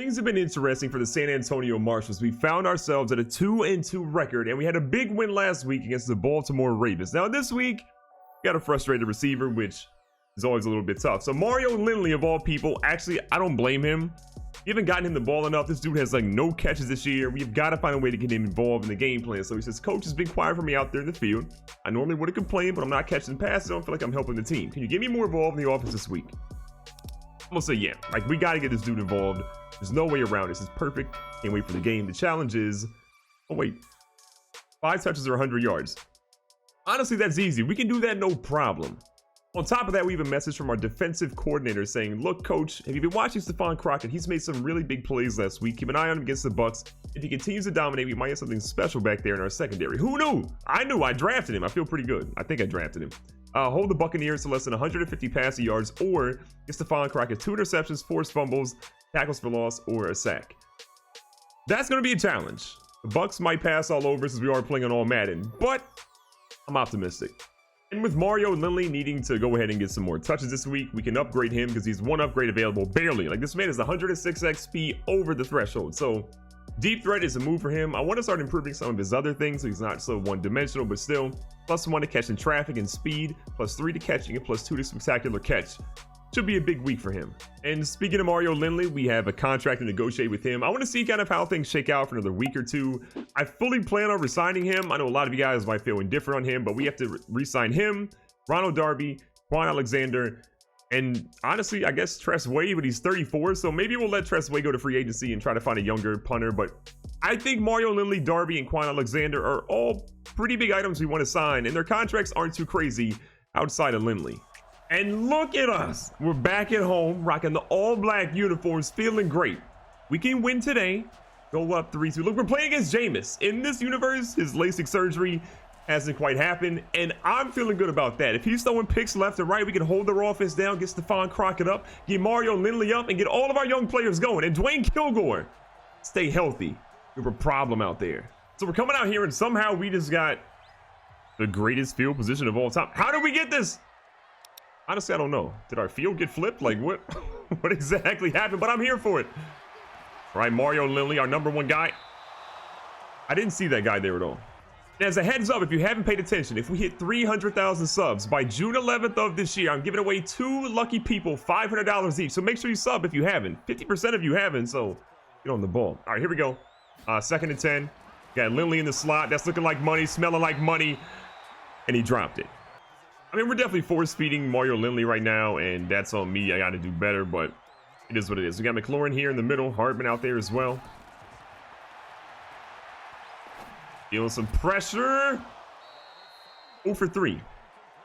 Things have been interesting for the San Antonio Marshals. We found ourselves at a 2-2 record, and we had a big win last week against the Baltimore Ravens. Now this week, we got a frustrated receiver, which is always a little bit tough. So Mario Lindley, of all people, actually, I don't blame him. We haven't gotten him the ball enough. This dude has like no catches this year. We've got to find a way to get him involved in the game plan. So he says, coach has been quiet for me out there in the field. I normally would have complained, but I'm not catching passes. I don't feel like I'm helping the team. Can you get me more involved in the offense this week? I'm gonna say yeah. Like, we got to get this dude involved. There's no way around this. It's perfect. Can't wait for the game. The challenge is, oh wait, 5 touches or 100 yards. Honestly, that's easy. We can do that, no problem. On top of that, we have a message from our defensive coordinator saying, look, coach, have you been watching Stephon Crockett? He's made some really big plays last week. Keep an eye on him against the Bucks. If he continues to dominate, we might have something special back there in our secondary. Who knew? I knew. I drafted him. I feel pretty good. I think I drafted him. Hold the Buccaneers to less than 150 passing yards, or get Stephon Crockett 2 interceptions, forced fumbles, tackles for loss, or a sack. That's going to be a challenge. The Bucks might pass all over since we are playing on all Madden, but I'm optimistic. And with Mario Lindley needing to go ahead and get some more touches this week, we can upgrade him because he's one upgrade available, barely. Like, this man is 106 XP over the threshold. So deep threat is a move for him. I want to start improving some of his other things so he's not so one-dimensional, but still +1 to catching traffic and speed, +3 to catching, and +2 to spectacular catch. Should be a big week for him. And speaking of Mario Lindley, we have a contract to negotiate with him. I want to see kind of how things shake out for another week or two. I fully plan on resigning him. I know a lot of you guys might feel indifferent on him, but we have to re-sign him, Ronald Darby, Quan Alexander, and honestly, I guess Tress Way, but he's 34, so maybe we'll let Tress Way go to free agency and try to find a younger punter. But I think Mario Lindley, Darby, and Quan Alexander are all pretty big items we want to sign, and their contracts aren't too crazy outside of Lindley. And look at us. We're back at home, rocking the all-black uniforms, feeling great. We can win today. Go up 3-2. Look, we're playing against Jameis. In this universe, his LASIK surgery hasn't quite happened, and I'm feeling good about that. If he's throwing picks left and right, we can hold their offense down, get Stephon Crockett up, get Mario Lindley up, and get all of our young players going. And Dwayne Kilgore, stay healthy. We have a problem out there. So we're coming out here, and somehow we just got the greatest field position of all time. How did we get this? Honestly, I don't know. Did our field get flipped? Like, what what exactly happened? But I'm here for it. All right, Mario Lindley, our #1 guy. I didn't see that guy there at all. And as a heads up, if you haven't paid attention, if we hit 300,000 subs by June 11th of this year, I'm giving away 2 lucky people $500 each. So make sure you sub if you haven't. 50% of you haven't, so get on the ball. All right, here we go. 2nd and 10. Got Lindley in the slot. That's looking like money, smelling like money. And he dropped it. I mean, we're definitely force-feeding Mario Lindley right now, and that's on me. I got to do better, but it is what it is. We got McLaurin here in the middle. Hardman out there as well. Feeling some pressure. 0 for 3.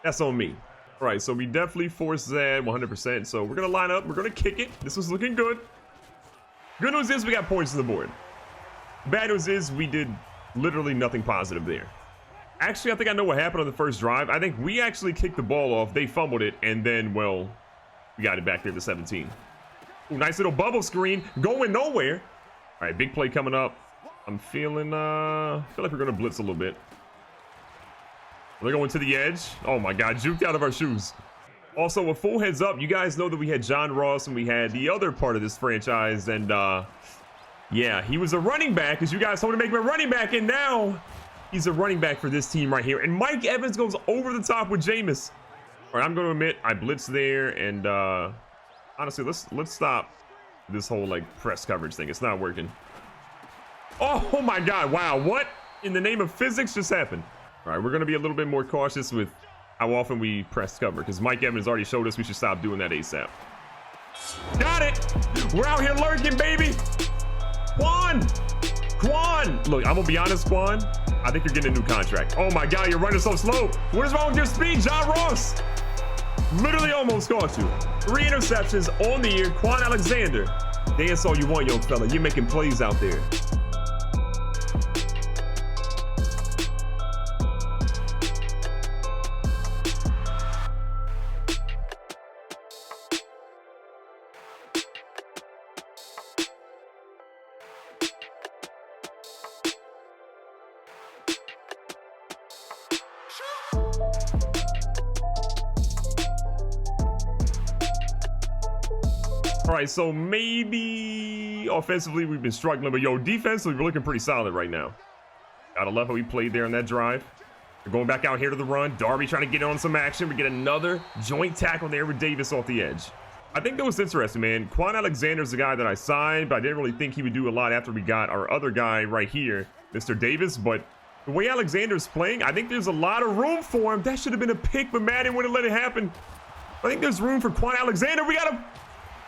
That's on me. All right, so we definitely forced that 100%. So we're going to line up. We're going to kick it. This was looking good. Good news is we got points on the board. Bad news is we did literally nothing positive there. Actually, I think I know what happened on the first drive. I think we actually kicked the ball off. They fumbled it, and then, well, we got it back there to 17. Ooh, nice little bubble screen. Going nowhere. All right, big play coming up. I'm feeling, I feel like we're going to blitz a little bit. They're going to the edge. Oh, my God. Juked out of our shoes. Also, a full heads up. You guys know that we had John Ross, and we had the other part of this franchise. And, yeah, he was a running back, because you guys told me to make him a running back, and now he's a running back for this team right here. And Mike Evans goes over the top with Jameis. All right, I'm going to admit I blitzed there. And honestly, let's stop this whole like press coverage thing. It's not working. Oh my God. Wow. What in the name of physics just happened? All right, we're going to be a little bit more cautious with how often we press cover, because Mike Evans already showed us we should stop doing that ASAP. Got it. We're out here lurking, baby. Quan. Look, I'm going to be honest, Quan. I think you're getting a new contract. Oh my God, you're running so slow. What is wrong with your speed, John Ross? Literally almost caught you. 3 interceptions on the year. Quan Alexander. Dance all you want, young fella. You're making plays out there. All right, so maybe offensively we've been struggling, but yo, defensively we're looking pretty solid right now. Gotta love how we played there on that drive. We're going back out here to the run. Darby trying to get on some action. We get another joint tackle there with Davis off the edge. I think that was interesting, man. Quan Alexander's the guy that I signed, but I didn't really think he would do a lot after we got our other guy right here, Mr. Davis. But the way Alexander's playing, I think there's a lot of room for him. That should have been a pick, but Madden wouldn't let it happen. I think there's room for Quan Alexander. We got him.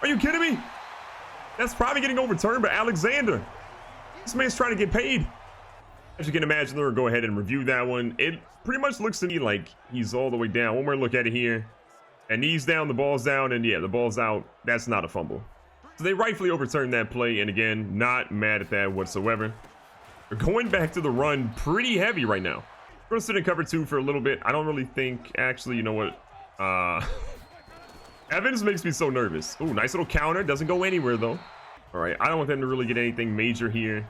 Are you kidding me? That's probably getting overturned, but Alexander. This man's trying to get paid. As you can imagine, we'll go ahead and review that one. It pretty much looks to me like he's all the way down. One more look at it here. And knees down, the ball's down, and yeah, the ball's out. That's not a fumble. So they rightfully overturned that play, and again, not mad at that whatsoever. We're going back to the run pretty heavy right now. We're going to sit in cover 2 for a little bit. I don't really think, actually, you know what? Evans makes me so nervous. Ooh, nice little counter. Doesn't go anywhere, though. All right, I don't want them to really get anything major here.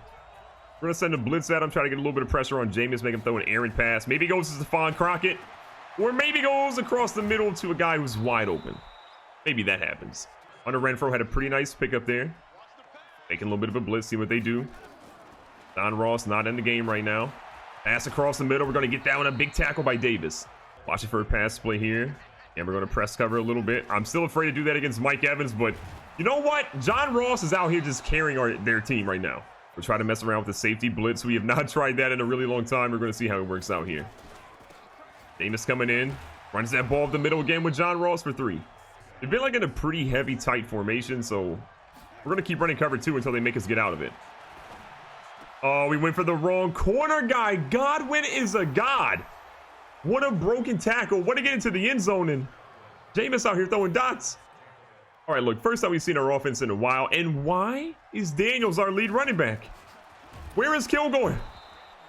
We're going to send a blitz at him, try to get a little bit of pressure on Jameis, make him throw an errant pass. Maybe goes to Stephon Crockett. Or maybe goes across the middle to a guy who's wide open. Maybe that happens. Hunter Renfrow had a pretty nice pickup there. Making a little bit of a blitz, see what they do. Don Ross not in the game right now. Pass across the middle. We're going to get that one. A big tackle by Davis. Watching for a pass play here. And we're going to press cover a little bit. I'm still afraid to do that against Mike Evans, but you know what? John Ross is out here just carrying their team right now. We're trying to mess around with the safety blitz. We have not tried that in a really long time. We're going to see how it works out here. Davis coming in. Runs that ball up the middle again with John Ross for 3. They've been like in a pretty heavy, tight formation, so we're going to keep running cover 2 until they make us get out of it. Oh, we went for the wrong corner guy. Godwin is a god. What a broken tackle. What to get into the end zone, and Jameis out here throwing dots. All right, look, first time we've seen our offense in a while. And why is Daniels our lead running back? Where is Kilgore?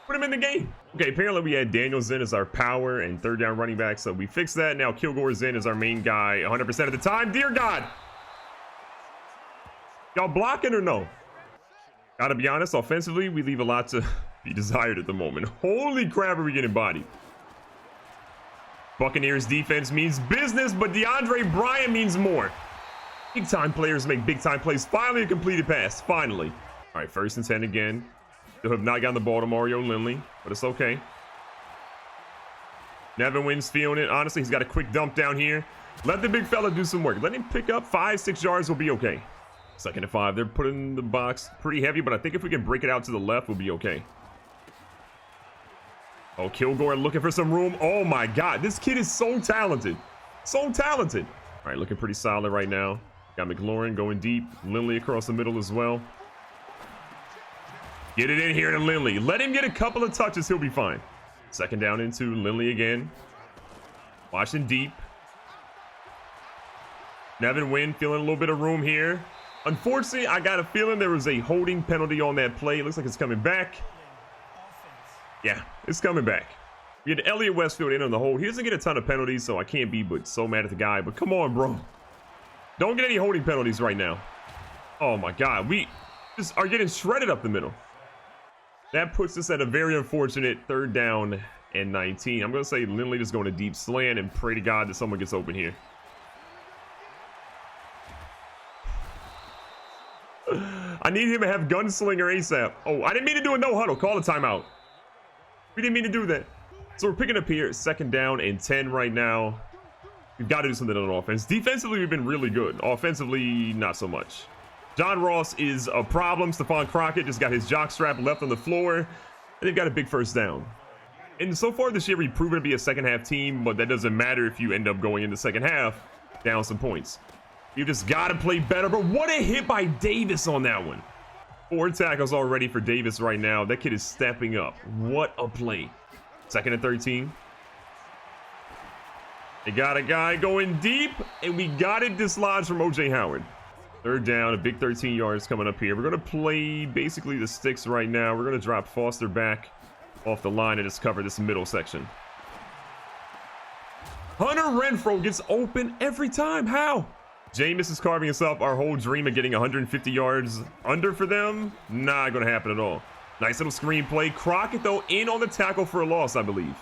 Put him in the game. Okay, apparently we had Daniels in as our power and third down running back, so we fixed that. Now Kilgore's in as our main guy 100% of the time. Dear God. Y'all blocking or no? Gotta be honest, offensively, we leave a lot to be desired at the moment. Holy crap, are we getting bodied. Buccaneers defense means business, but DeAndre Bryant means more. Big-time players make big-time plays. Finally, a completed pass. Finally. All right, 1st and 10 again. Still have not gotten the ball to Mario Lindley, but it's okay. Nevin Wynn's feeling it. Honestly, he's got a quick dump down here. Let the big fella do some work. Let him pick up 5-6 yards. We'll be okay. 2nd and 5. They're putting the box pretty heavy, but I think if we can break it out to the left, we'll be okay. Oh, Kilgore looking for some room. Oh, my God. This kid is so talented. So talented. All right, looking pretty solid right now. Got McLaurin going deep. Lindley across the middle as well. Get it in here to Lindley. Let him get a couple of touches. He'll be fine. 2nd down into Lindley again. Watching deep. Nevin Wynn feeling a little bit of room here. Unfortunately, I got a feeling there was a holding penalty on that play. It looks like it's coming back. Yeah, it's coming back. We had Elliott Westfield in on the hold. He doesn't get a ton of penalties, so I can't be but so mad at the guy. But come on, bro. Don't get any holding penalties right now. Oh, my God. We just are getting shredded up the middle. That puts us at a very unfortunate 3rd down and 19. I'm going to say Lindley just going to deep slant and pray to God that someone gets open here. I need him to have gunslinger ASAP. Oh, I didn't mean to do a no huddle. Call a timeout. We didn't mean to do that. So we're picking up here 2nd down and 10 right now. We've got to do something on offense. Defensively, we've been really good. Offensively, not so much. John Ross is a problem. Stephon Crockett just got his jock strap left on the floor. And they've got a big 1st down. And so far this year, we've proven to be a second-half team, but that doesn't matter if you end up going in the 2nd half down some points. You just got to play better. But what a hit by Davis on that one. 4 tackles already for Davis right now. That kid is stepping up. What a play. 2nd and 13. They got a guy going deep, and we got it dislodged from O.J. Howard. 3rd down, a big 13 yards coming up here. We're going to play basically the sticks right now. We're going to drop Foster back off the line and just cover this middle section. Hunter Renfrow gets open every time. How? Jameis is carving us up. Our whole dream of getting 150 yards under for them, not going to happen at all. Nice little screen play. Crockett, though, in on the tackle for a loss, I believe.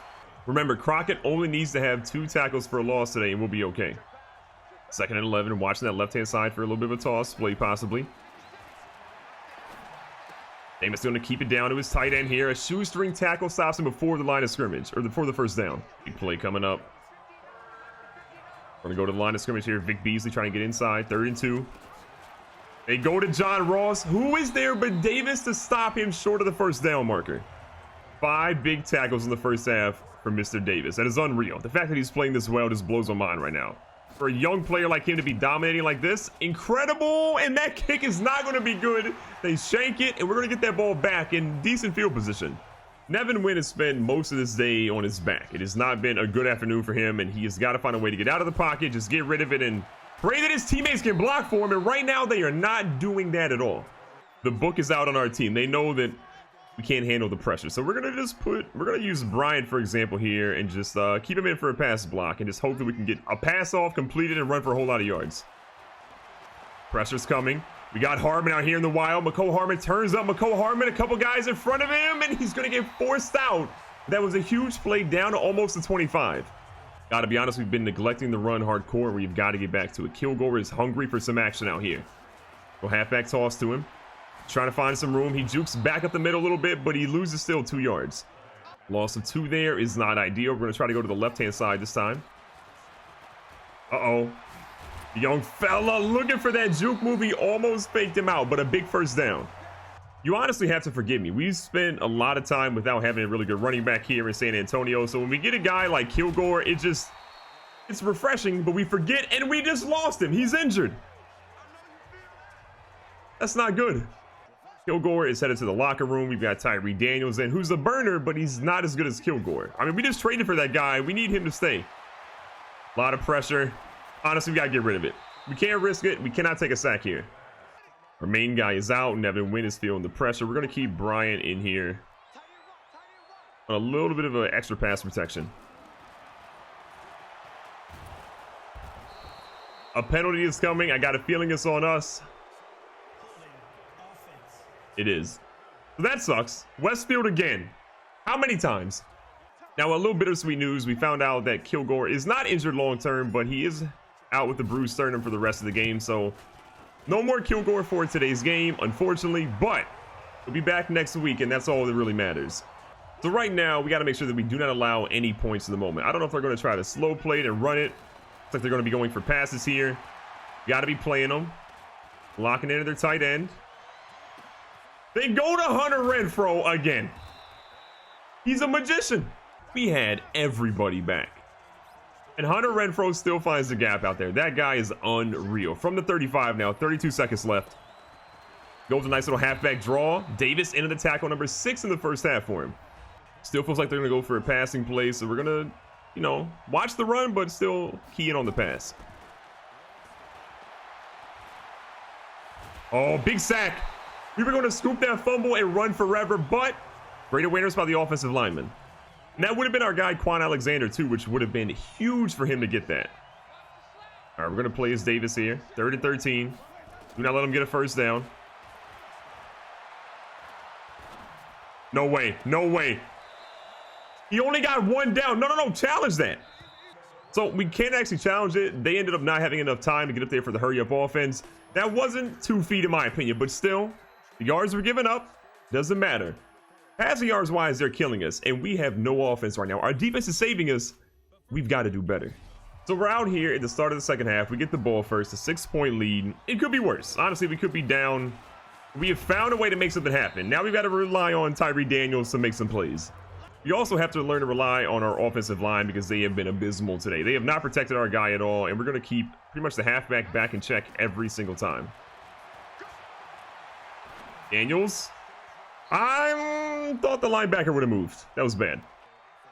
Remember, Crockett only needs to have 2 tackles for a loss today, and we'll be okay. 2nd and 11, watching that left-hand side for a little bit of a toss play, possibly. Davis going to keep it down to his tight end here. A shoestring tackle stops him before the line of scrimmage, or before the first down. Big play coming up. Going to go to the line of scrimmage here. Vic Beasley trying to get inside. 3rd and 2. They go to John Ross. Who is there but Davis to stop him short of the first down marker? 5 big tackles in the first half from Mr. Davis. That is unreal. The fact that he's playing this well just blows my mind right now. For a young player like him to be dominating like this, incredible. And that kick is not going to be good. They shank it, and we're going to get that ball back in decent field position. Nevin Wynn has spent most of this day on his back. It has not been a good afternoon for him, and he has got to find a way to get out of the pocket, just get rid of it, and pray that his teammates can block for him. And right now, they are not doing that at all. The book is out on our team. They know that we can't handle the pressure. So we're going to use Bryant, for example, here, and just keep him in for a pass block, and just hope that we can get a pass off completed and run for a whole lot of yards. Pressure's coming. We got Harmon out here in the wild. McCole Harmon turns up. McCole Harmon, a couple guys in front of him, and he's going to get forced out. That was a huge play down to almost the 25. Got to be honest, we've been neglecting the run hardcore. We've got to get back to it. Kilgore is hungry for some action out here. Go halfback toss to him. Trying to find some room. He jukes back up the middle a little bit, but he loses still 2 yards. Loss of 2 there is not ideal. We're going to try to go to the left-hand side this time. Uh-oh. The young fella looking for that juke move. He almost faked him out, but a big first down. You honestly have to forgive me. We've spent a lot of time without having a really good running back here in San Antonio. So when we get a guy like Kilgore, it's refreshing, but we forget, and we just lost him. He's injured. That's not good. Kilgore is headed to the locker room. We've got Tyree Daniels in, who's a burner, but he's not as good as Kilgore. I mean, we just traded for that guy. We need him to stay. A lot of pressure. Honestly, we got to get rid of it. We can't risk it. We cannot take a sack here. Our main guy is out. Nevin Wynn is feeling the pressure. We're going to keep Bryant in here on a little bit of an extra pass protection. A penalty is coming. I got a feeling it's on us. It is. So that sucks. Westfield again. How many times? Now, a little bittersweet news. We found out that Kilgore is not injured long term, but he is out with the bruised sternum for the rest of the game. So no more Kilgore for today's game, unfortunately, but we'll be back next week, and that's all that really matters. So right now, we got to make sure that we do not allow any points in the moment. I don't know if they're going to try to slow play it and run it. Looks like they're going to be going for passes here. Got to be playing them. Locking into their tight end. They go to Hunter Renfrow again. He's a magician. We had everybody back. And Hunter Renfrow still finds the gap out there. That guy is unreal. From the 35 now, 32 seconds left. Goes a nice little halfback draw. Davis into the tackle, number 6 in the first half for him. Still feels like they're going to go for a passing play, so we're going to, watch the run, but still key in on the pass. Oh, big sack. We were going to scoop that fumble and run forever, but great awareness by the offensive lineman. And that would have been our guy, Quan Alexander, too, which would have been huge for him to get that. All right, we're going to play as Davis here. 3rd and 13. Do not let him get a first down. No way. No way. He only got 1 down. No. Challenge that. So we can't actually challenge it. They ended up not having enough time to get up there for the hurry-up offense. That wasn't 2 feet in my opinion, but still, the yards were given up. Doesn't matter. Passing yards wise, they're killing us, and we have no offense right now. Our defense is saving us. We've got to do better. So we're out here at the start of the second half. We get the ball first, a 6-point lead. It could be worse. Honestly, we could be down. We have found a way to make something happen. Now we've got to rely on Tyree Daniels to make some plays. We also have to learn to rely on our offensive line because they have been abysmal today. They have not protected our guy at all, and we're going to keep pretty much the halfback back in check every single time. Daniels. I thought the linebacker would have moved. That was bad.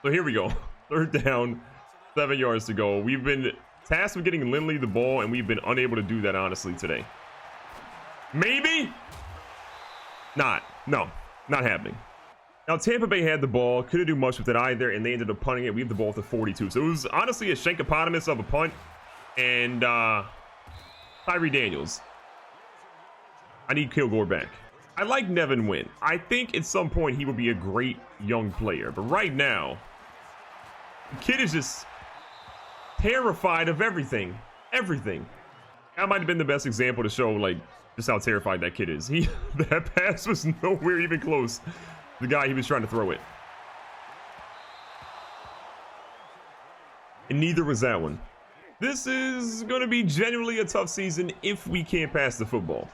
So here we go. 3rd down, 7 yards to go. We've been tasked with getting Lindley the ball, and we've been unable to do that, honestly, today. Maybe? Not. No, not happening. Now, Tampa Bay had the ball. Couldn't do much with it either, and they ended up punting it. We have the ball at the 42. So it was honestly a shankopotamus of a punt. And Tyree Daniels. I need Kilgore back. I like Nevin Wynn. I think at some point he will be a great young player. But right now, the kid is just terrified of everything. Everything. That might have been the best example to show, like, just how terrified that kid is. That pass was nowhere even close to the guy he was trying to throw it. And neither was that one. This is going to be genuinely a tough season if we can't pass the football.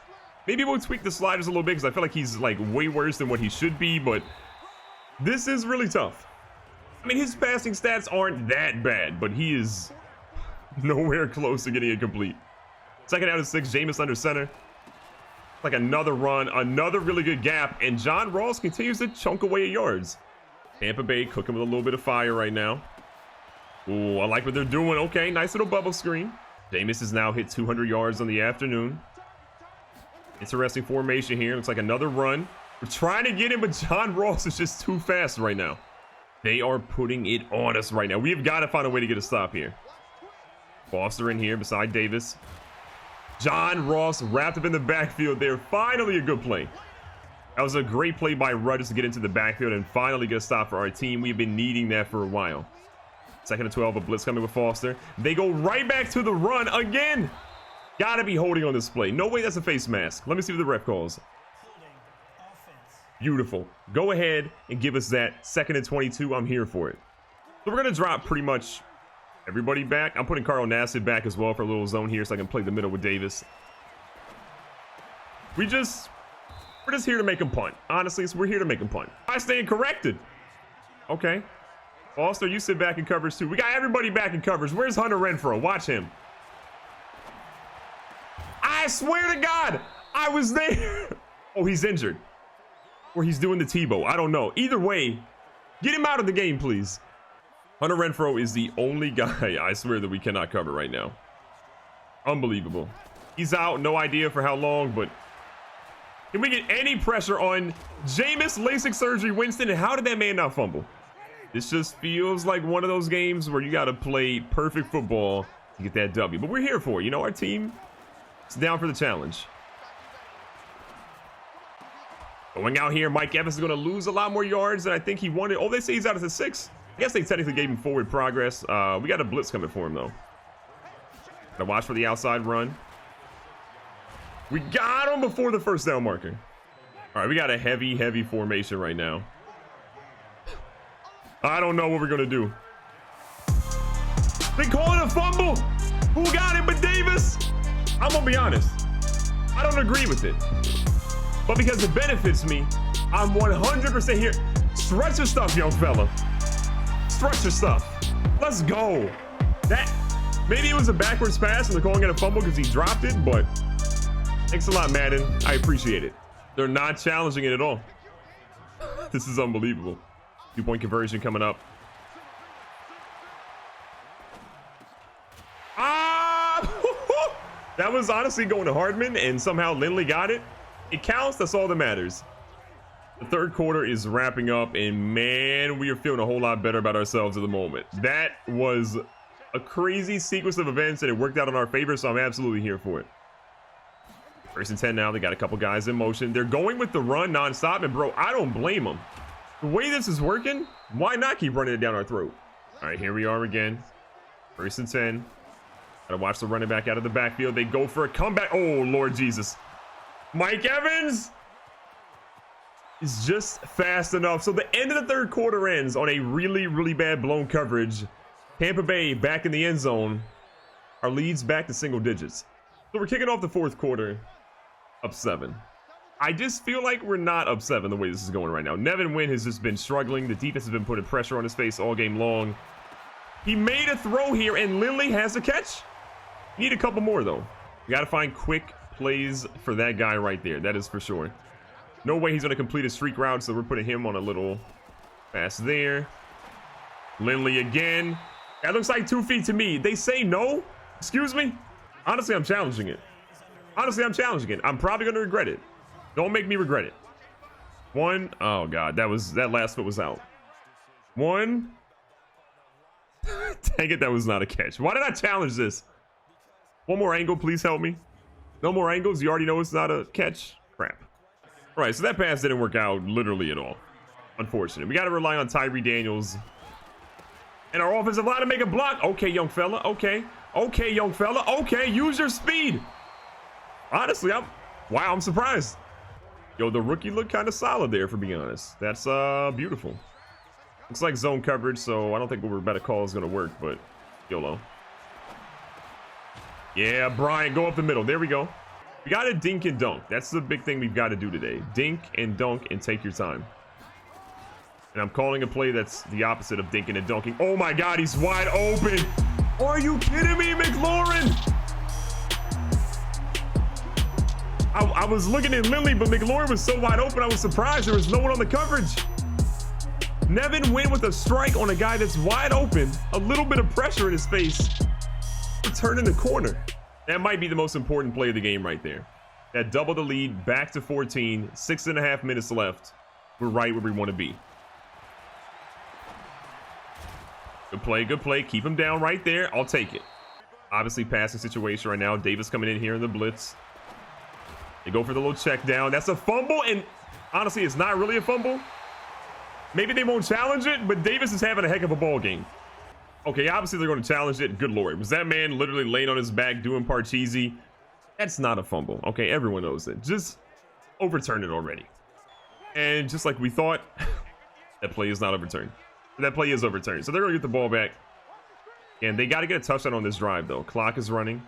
Maybe we'll tweak the sliders a little bit because I feel like he's like way worse than what he should be, but this is really tough. I mean, his passing stats aren't that bad, but he is nowhere close to getting it complete. Second out of 6, Jameis under center. Like another run, another really good gap, and John Ross continues to chunk away at yards. Tampa Bay cooking with a little bit of fire right now. Ooh, I like what they're doing. Okay, nice little bubble screen. Jameis has now hit 200 yards on the afternoon. Interesting formation here. Looks like another run. We're trying to get him, but John Ross is just too fast right now. They are putting it on us right now. We have got to find a way to get a stop here. Foster in here beside Davis. John Ross wrapped up in the backfield there. Finally a good play. That was a great play by Rudd to get into the backfield and finally get a stop for our team. We've been needing that for a while. Second and 12, a blitz coming with Foster. They go right back to the run again. Gotta be holding on this play. No way that's a face mask. Let me see what the ref calls. Beautiful. Go ahead and give us that. Second and 22. I'm here for it. So we're going to drop pretty much everybody back. I'm putting Carl Nassib back as well for a little zone here so I can play the middle with Davis. We're just here to make him punt. Honestly, so we're here to make him punt. I stand corrected. Okay. Foster, you sit back in coverage too. We got everybody back in coverage. Where's Hunter Renfrow? Watch him. I swear to God, I was there. Oh, he's injured. Or he's doing the Tebow. I don't know. Either way, get him out of the game, please. Hunter Renfrow is the only guy, I swear, that we cannot cover right now. Unbelievable. He's out. No idea for how long, but can we get any pressure on Jameis, LASIK surgery, Winston? And how did that man not fumble? This just feels like one of those games where you got to play perfect football to get that W. But we're here for it. You know, our team is down for the challenge. Going out here, Mike Evans is going to lose a lot more yards than I think he wanted. Oh, they say he's out at the 6. I guess they technically gave him forward progress. We got a blitz coming for him, though. Gotta watch for the outside run. We got him before the first down marker. All right, we got a heavy formation right now. I don't know what we're going to do. They call it a fumble. Who got it but Davis? I'm going to be honest. I don't agree with it. But because it benefits me, I'm 100% here. Stretch your stuff, young fella. Stretch your stuff. Let's go. That maybe it was a backwards pass and they're calling it a fumble because he dropped it, but thanks a lot, Madden. I appreciate it. They're not challenging it at all. This is unbelievable. 2-point conversion coming up. That was honestly going to Hardman, and somehow Lindley got it. It counts. That's all that matters. The third quarter is wrapping up, and man, we are feeling a whole lot better about ourselves at the moment. That was a crazy sequence of events, and it worked out in our favor, so I'm absolutely here for it. First and 10 now. They got a couple guys in motion. They're going with the run nonstop, and bro, I don't blame them. The way this is working, why not keep running it down our throat? All right, here we are again. First and 10. Gotta watch the running back out of the backfield. They go for a comeback. Oh, Lord Jesus. Mike Evans is just fast enough. So the end of the third quarter ends on a really bad blown coverage. Tampa Bay back in the end zone. Our lead's back to single digits. So we're kicking off the fourth quarter up 7. I just feel like we're not up 7 the way this is going right now. Nevin Wynn has just been struggling. The defense has been putting pressure on his face all game long. He made a throw here, and Lindley has a catch. Need a couple more, though. We got to find quick plays for that guy right there. That is for sure. No way he's going to complete a streak route, so we're putting him on a little pass there. Lindley again. That looks like 2 feet to me. They say no? Excuse me? Honestly, I'm challenging it. Honestly, I'm challenging it. I'm probably going to regret it. Don't make me regret it. 1. Oh, God. That last foot was out. 1. Dang it, that was not a catch. Why did I challenge this? One more angle, please help me. No more angles. You already know it's not a catch. Crap. All right, so that pass didn't work out literally at all. Unfortunate. We got to rely on Tyree Daniels and our offensive line to make a block. Okay, young fella. Okay. Okay, young fella. Okay, use your speed. Honestly, I'm surprised. Yo, the rookie looked kind of solid there, for being honest. That's beautiful. Looks like zone coverage, so I don't think what we're about to call is going to work, but YOLO. Yeah, Brian, go up the middle. There we go. We got to dink and dunk. That's the big thing we've got to do today. Dink and dunk and take your time. And I'm calling a play that's the opposite of dinking and dunking. Oh my God, he's wide open. Are you kidding me, McLaurin? I was looking at Lindley, but McLaurin was so wide open, I was surprised there was no one on the coverage. Nevin went with a strike on a guy that's wide open. A little bit of pressure in his face. Turning the corner. That might be the most important play of the game right there. That doubled the lead back to 14. 6.5 minutes left. We're right where we want to be. Good play, good play. Keep him down right there. I'll take it. Obviously, passing situation right now. Davis coming in here in the blitz. They go for the little check down. That's a fumble, and honestly, it's not really a fumble. Maybe they won't challenge it, but Davis is having a heck of a ball game. Okay, obviously they're going to challenge it. Good Lord. Was that man literally laying on his back doing Parcheesi? That's not a fumble. Okay, everyone knows it. Just overturn it already. And just like we thought, that play is not overturned. That play is overturned. So they're going to get the ball back. And they got to get a touchdown on this drive, though. Clock is running.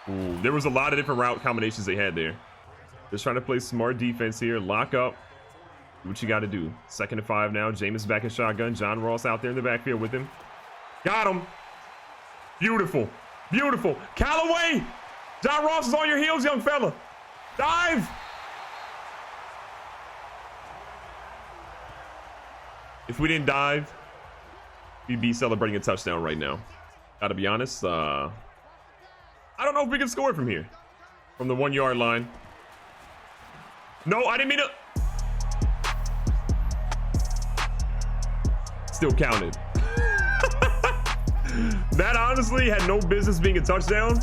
Ooh, there was a lot of different route combinations they had there. Just trying to play smart defense here. Lock up. Do what you got to do. 2nd and 5 now. Jameis back in shotgun. John Ross out there in the backfield with him. Got him. Beautiful. Beautiful. Callaway. John Ross is on your heels, young fella. Dive. If we didn't dive, we'd be celebrating a touchdown right now. Gotta be honest. I don't know if we can score from here. From the 1 yard line. No, I didn't mean to. Still counted. That honestly had no business being a touchdown,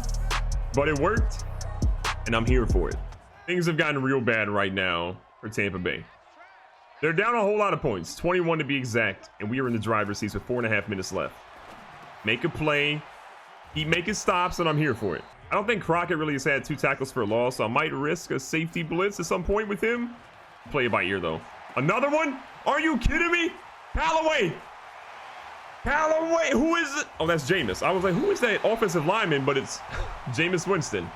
but it worked, and I'm here for it. Things have gotten real bad right now for Tampa Bay. They're down a whole lot of points, 21 to be exact, and we are in the driver's seat with 4.5 minutes left. Make a play, keep making stops, and I'm here for it. I don't think Crockett really has had 2 tackles for a loss, so I might risk a safety blitz at some point with him. Play it by ear, though. Another one? Are you kidding me? Callaway! Callaway! Who is it? Oh, that's Jameis. I was like, who is that offensive lineman? But it's Jameis Winston.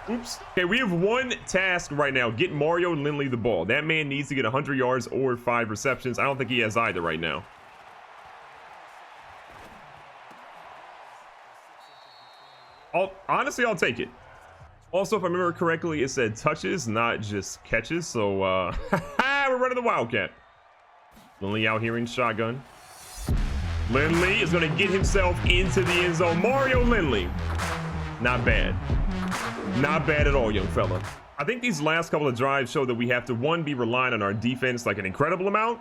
Oops. Okay, we have one task right now. Get Mario Lindley the ball. That man needs to get 100 yards or 5 receptions. I don't think he has either right now. Honestly, I'll take it. Also, if I remember correctly, it said touches, not just catches. So, we're running the Wildcat. Lindley out here in shotgun. Lindley is going to get himself into the end zone. Mario Lindley. Not bad. Not bad at all, young fella. I think these last couple of drives show that we have to, 1, be relying on our defense like an incredible amount,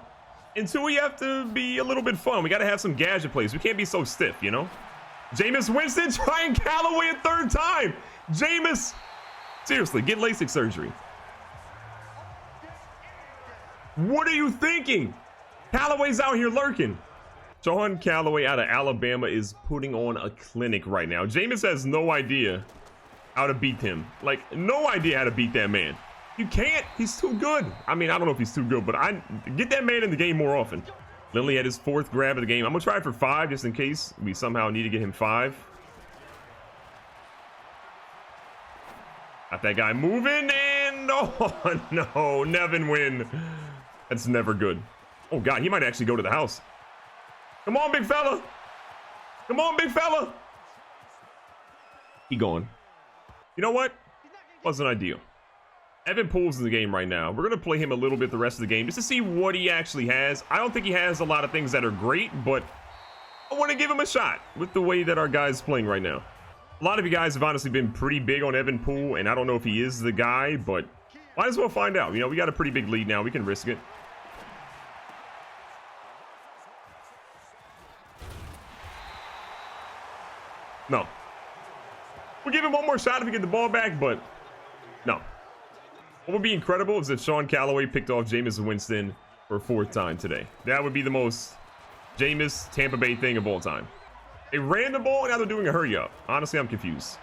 and 2, we have to be a little bit fun. We got to have some gadget plays. We can't be so stiff, you know? Jameis Winston trying Callaway a 3rd time. Jameis, seriously, get LASIK surgery. What are you thinking? Callaway's out here lurking. Sean Callaway out of Alabama is putting on a clinic right now. Jameis has no idea how to beat him. Like, no idea how to beat that man. You can't. He's too good. I mean, I don't know if he's too good, but I get that man in the game more often. Lindley had his 4th grab of the game. I'm going to try for 5 just in case we somehow need to get him 5. Got that guy moving, and oh no, Nevin win. That's never good. Oh God, he might actually go to the house. Come on, big fella. Come on, big fella. He gone. You know what? Wasn't ideal. Evan Poole's in the game right now. We're going to play him a little bit the rest of the game just to see what he actually has. I don't think he has a lot of things that are great, but I want to give him a shot with the way that our guy's playing right now. A lot of you guys have honestly been pretty big on Evan Poole, and I don't know if he is the guy, but might as well find out. You know, we got a pretty big lead now. We can risk it. No. We'll give him one more shot if we get the ball back, but no. What would be incredible is if Sean Callaway picked off Jameis Winston for a 4th time today. That would be the most Jameis, Tampa Bay thing of all time. They ran the ball, and now they're doing a hurry up. Honestly, I'm confused.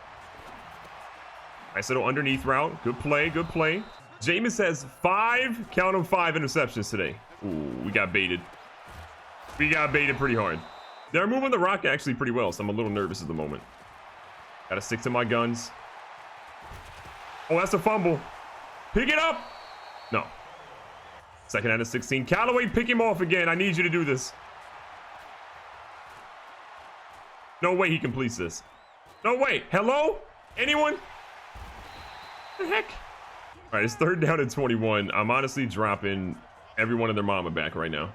Nice little underneath route. Good play, good play. Jameis has 5, count them 5 interceptions today. Ooh, we got baited. We got baited pretty hard. They're moving the rock actually pretty well, so I'm a little nervous at the moment. Gotta stick to my guns. Oh, that's a fumble. Pick it up. No. Second out of 16. Callaway, pick him off again. I need you to do this. No way he completes this. No way. Hello? Anyone? What the heck? All right, it's 3rd down and 21. I'm honestly dropping everyone and their mama back right now.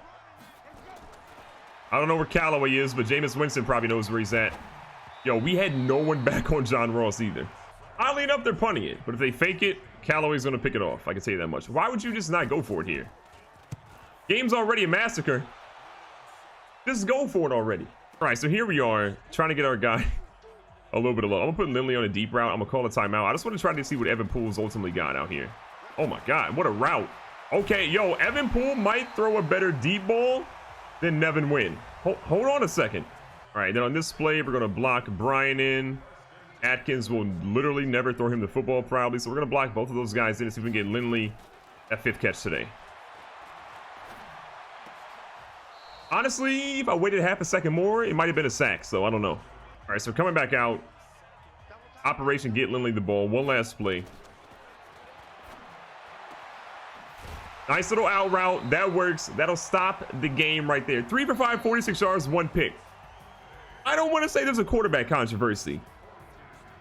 I don't know where Callaway is, but Jameis Winston probably knows where he's at. Yo, we had no one back on John Ross either. Oddly enough, they're punting it, but if they fake it, Callaway's going to pick it off. I can tell you that much. Why would you just not go for it here? Game's already a massacre. Just go for it already. All right, so here we are trying to get our guy a little bit of low. I'm going to put Lindley on a deep route. I'm going to call a timeout. I just want to try to see what Evan Poole's ultimately got out here. Oh, my God. What a route. Okay, yo, Evan Poole might throw a better deep ball than Nevin Wynn. Hold on a second. All right, then on this play, we're going to block Brian in. Atkins will literally never throw him the football probably, so we're going to block both of those guys in and see if we can get Lindley that 5th catch today. Honestly, if I waited half a second more, it might have been a sack, so I don't know. All right, so coming back out. Operation get Lindley the ball. One last play. Nice little out route. That works. That'll stop the game right there. 3 for 5, 46 yards, 1 pick. I don't want to say there's a quarterback controversy,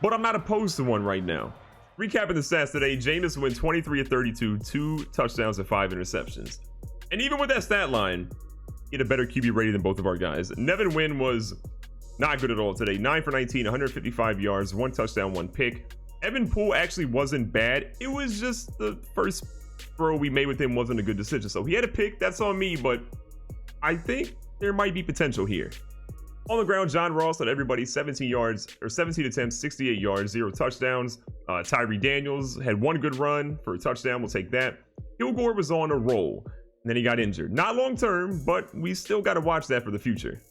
but I'm not opposed to one right now. Recapping the stats today, Jameis went 23 of 32, 2 touchdowns and 5 interceptions. And even with that stat line, he had a better QB rating than both of our guys. Nevin Wynn was not good at all today. 9 for 19, 155 yards, 1 touchdown, 1 pick. Evan Poole actually wasn't bad. It was just the first throw we made with him wasn't a good decision. So he had a pick. That's on me, but I think there might be potential here. On the ground, John Ross led everybody 17 yards, or 17 attempts, 68 yards, 0 touchdowns. Tyree Daniels had 1 good run for a touchdown. We'll take that. Kilgore was on a roll, and then he got injured. Not long term, but we still got to watch that for the future.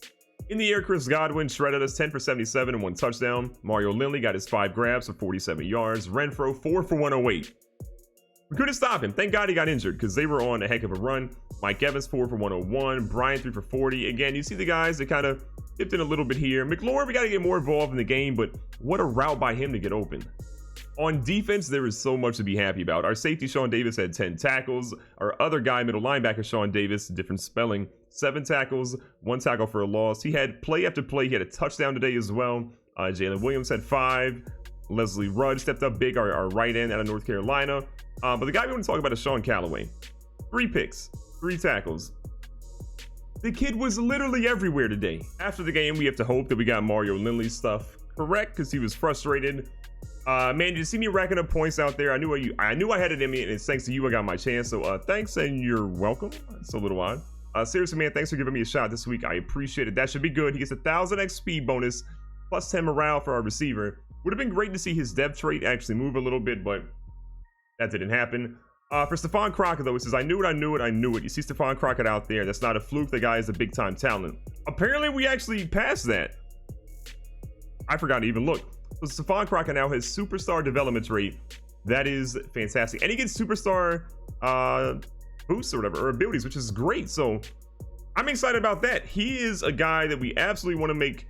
In the air, Chris Godwin shredded us 10 for 77 and 1 touchdown. Mario Lindley got his 5 grabs for 47 yards. Renfro 4 for 108. We couldn't stop him. Thank God he got injured because they were on a heck of a run. Mike Evans 4 for 101. Brian 3 for 40. Again, you see the guys that kind of dipped in a little bit here. McLaurin, we got to get more involved in the game, but what a route by him to get open. On defense, there is so much to be happy about. Our safety, Sean Davis, had 10 tackles. Our other guy, middle linebacker, Sean Davis, different spelling, 7 tackles, 1 tackle for a loss. He had play after play. He had a touchdown today as well. Jalen Williams had 5. Leslie Rudd stepped up big, our right end out of North Carolina. But the guy we want to talk about is Sean Callaway. 3 picks, 3 tackles. The kid was literally everywhere today. After the game, we have to hope that we got Mario Lindley's stuff correct because he was frustrated. Man, did you see me racking up points out there? I knew I had it in me, and it's thanks to you I got my chance. So thanks and you're welcome. It's a little odd. Seriously, man, thanks for giving me a shot this week. I appreciate it. That should be good. He gets 1,000 XP bonus plus 10 morale for our receiver. Would have been great to see his depth trait actually move a little bit, but that didn't happen. For Stephon Crockett, though, it says, I knew it. You see Stephon Crockett out there. That's not a fluke. The guy is a big-time talent. Apparently, we actually passed that. I forgot to even look. So Stephon Crockett now has superstar development rate. That is fantastic. And he gets superstar boosts or whatever, or abilities, which is great. So I'm excited about that. He is a guy that we absolutely want to make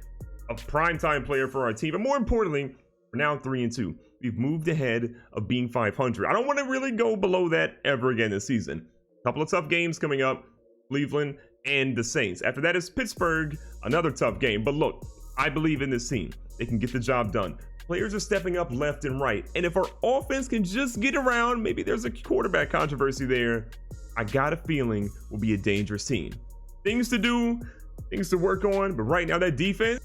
a primetime player for our team. But more importantly, we're now 3-2. We've moved ahead of being 500. I don't want to really go below that ever again this season. A couple of tough games coming up, Cleveland and the Saints. After that is Pittsburgh, another tough game. But look, I believe in this team. They can get the job done. Players are stepping up left and right. And if our offense can just get around, maybe there's a quarterback controversy there, I got a feeling we'll be a dangerous team. Things to do, things to work on. But right now, that defense,